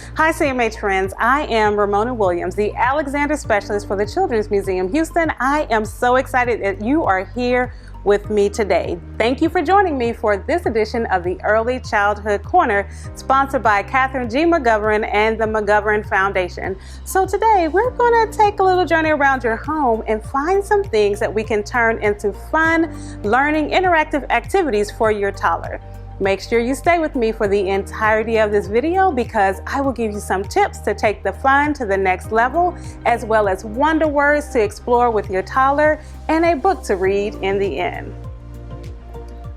Hi CMH friends, I am Ramona Williams, the Alexander Specialist for the Children's Museum Houston. I am so excited that you are here with me today. Thank you for joining me for this edition of the Early Childhood Corner, sponsored by Catherine G. McGovern and the McGovern Foundation. So today we're going to take a little journey around your home and find some things that we can turn into fun, learning, interactive activities for your toddler. Make sure you stay with me for the entirety of this video because I will give you some tips to take the fun to the next level, as well as wonder words to explore with your toddler and a book to read in the end.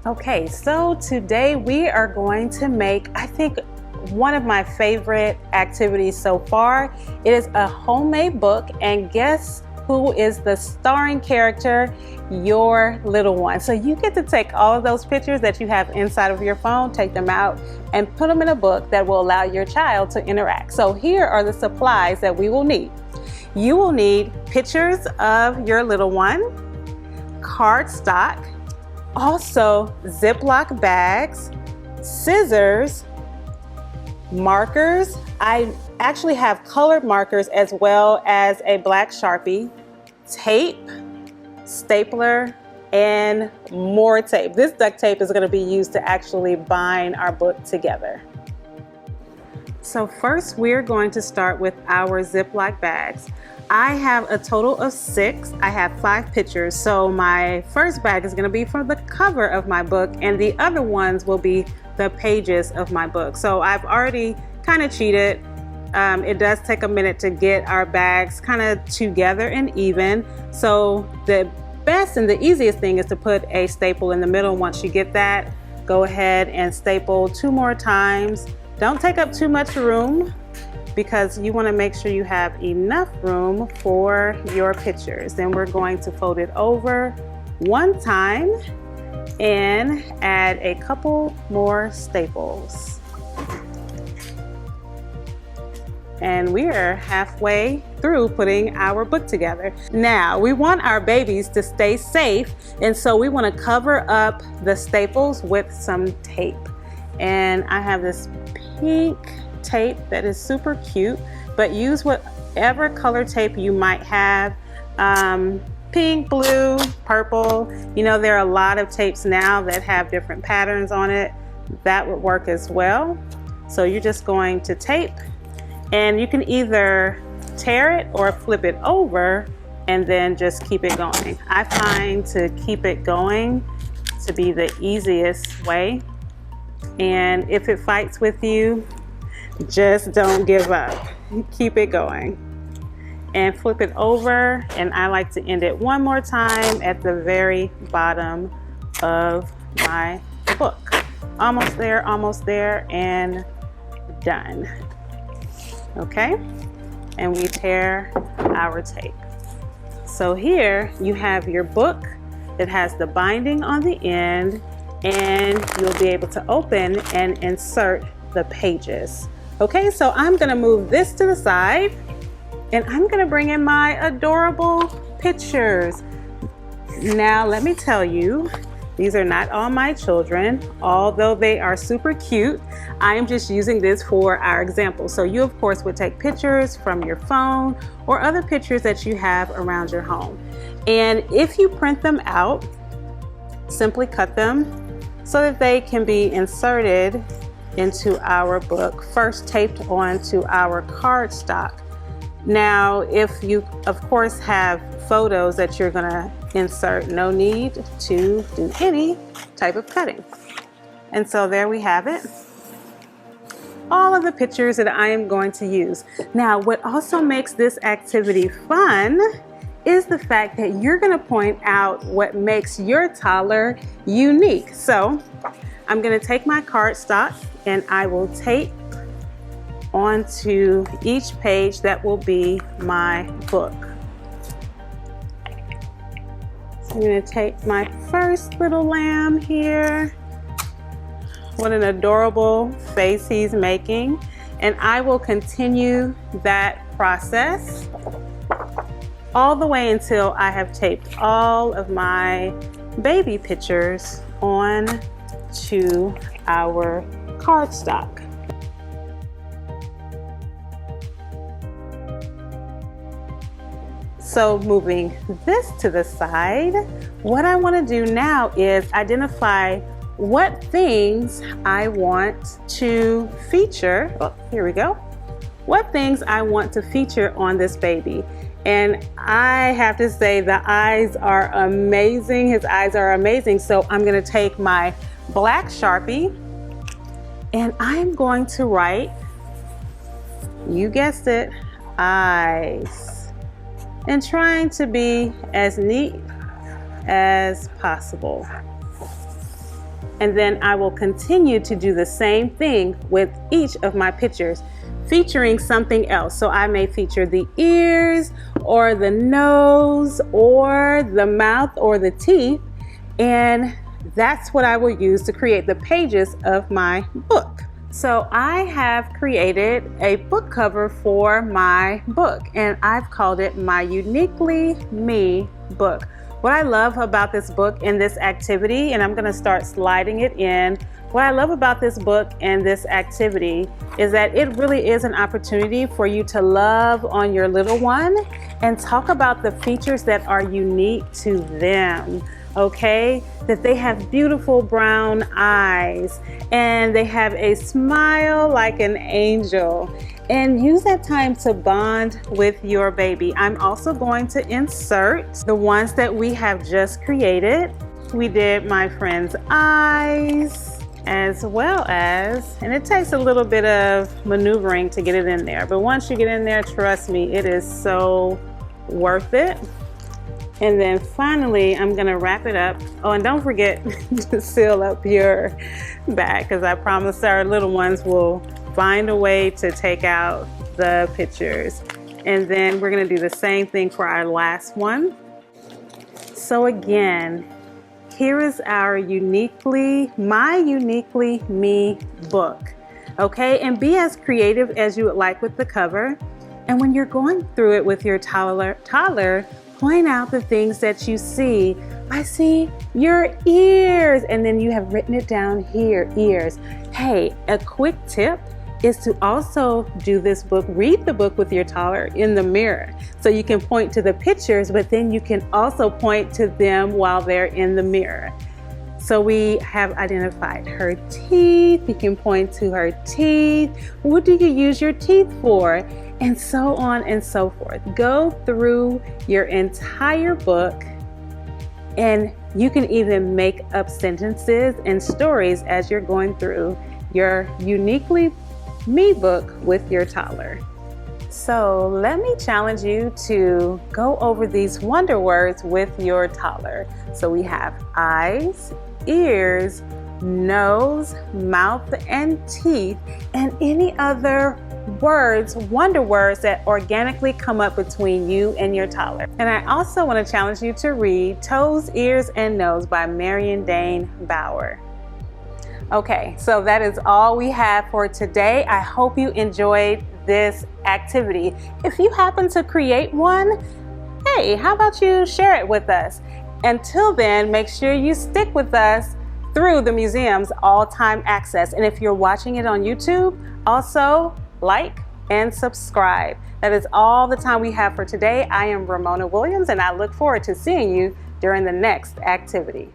Okay, so today we are going to make, I think, one of my favorite activities so far. It is a homemade book, and guess who is the starring character? Your little one. So you get to take all of those pictures that you have inside of your phone, take them out and put them in a book that will allow your child to interact. So here are the supplies that we will need. You will need pictures of your little one, cardstock, also Ziploc bags, scissors, markers. I actually have colored markers as well as a black Sharpie, tape, stapler, and more tape. This duct tape is going to be used to actually bind our book together. So first we're going to start with our Ziploc bags. I have a total of 6. I have 5 pictures. So my first bag is going to be for the cover of my book, and the other ones will be the pages of my book. So I've already kind of cheated. It does take a minute to get our bags kind of together and even. So the best and the easiest thing is to put a staple in the middle. Once you get that, go ahead and staple 2 more times. Don't take up too much room because you want to make sure you have enough room for your pictures. Then we're going to fold it over 1 time and add a couple more staples. And we are halfway through putting our book together. Now, we want our babies to stay safe, and so we want to cover up the staples with some tape. And I have this pink tape that is super cute, but use whatever color tape you might have. Pink, blue, purple. You know, there are a lot of tapes now that have different patterns on it. That would work as well. So you're just going to tape, and you can either tear it or flip it over and then just keep it going. I find to keep it going to be the easiest way. And if it fights with you, just don't give up. Keep it going. And flip it over, and I like to end it one more time at the very bottom of my book. Almost there, and done. Okay, and we tear our tape. So here you have your book. It has the binding on the end, and you'll be able to open and insert the pages. Okay, so I'm gonna move this to the side, and I'm gonna bring in my adorable pictures. Now let me tell you, these are not all my children, although they are super cute. I am just using this for our example. So you of course would take pictures from your phone or other pictures that you have around your home. And if you print them out, simply cut them so that they can be inserted into our book, first taped onto our cardstock. Now, if you of course have photos that you're gonna insert, no need to do any type of cutting. And so there we have it. All of the pictures that I am going to use. Now, what also makes this activity fun is the fact that you're gonna point out what makes your toddler unique. So I'm gonna take my cardstock and I will tape onto each page that will be my book. So I'm going to take my first little lamb here. What an adorable face he's making. And I will continue that process all the way until I have taped all of my baby pictures on to our cardstock. So moving this to the side, what I want to do now is identify what things I want to feature. Oh, here we go. What things I want to feature on this baby. And I have to say the eyes are amazing. His eyes are amazing. So I'm going to take my black Sharpie and I'm going to write, you guessed it, eyes. And trying to be as neat as possible. And then I will continue to do the same thing with each of my pictures, featuring something else. So I may feature the ears or the nose or the mouth or the teeth, and that's what I will use to create the pages of my book. So I have created a book cover for my book, and I've called it My Uniquely Me book. What I love about this book and this activity, and I'm going to start sliding it in, what I love about this book and this activity is that it really is an opportunity for you to love on your little one and talk about the features that are unique to them. Okay, that they have beautiful brown eyes and they have a smile like an angel, and use that time to bond with your baby. I'm also going to insert the ones that we have just created. We did my friend's eyes as well as, and it takes a little bit of maneuvering to get it in there, but once you get in there, trust me, it is so worth it. And then finally, I'm gonna wrap it up. Oh, and don't forget to seal up your bag, because I promise our little ones will find a way to take out the pictures. And then we're gonna do the same thing for our last one. So again, here is our My Uniquely Me book. Okay, and be as creative as you would like with the cover. And when you're going through it with your toddler, point out the things that you see. I see your ears, and then you have written it down here, ears. Hey, a quick tip is to also do this book, read the book with your toddler in the mirror. So you can point to the pictures, but then you can also point to them while they're in the mirror. So we have identified her teeth. You can point to her teeth. What do you use your teeth for? And so on and so forth. Go through your entire book, and you can even make up sentences and stories as you're going through your Uniquely Me book with your toddler. So let me challenge you to go over these wonder words with your toddler. So we have eyes, ears, nose, mouth, and teeth, and any other words, wonder words that organically come up between you and your toddler. And I also want to challenge you to read Toes, Ears, and Nose by Marion Dane Bauer. Okay, so that is all we have for today. I hope you enjoyed this activity. If you happen to create one, hey, how about you share it with us? Until then, make sure you stick with us through the museum's all-time access. And if you're watching it on YouTube, also like and subscribe. That is all the time we have for today. I am Ramona Williams, and I look forward to seeing you during the next activity.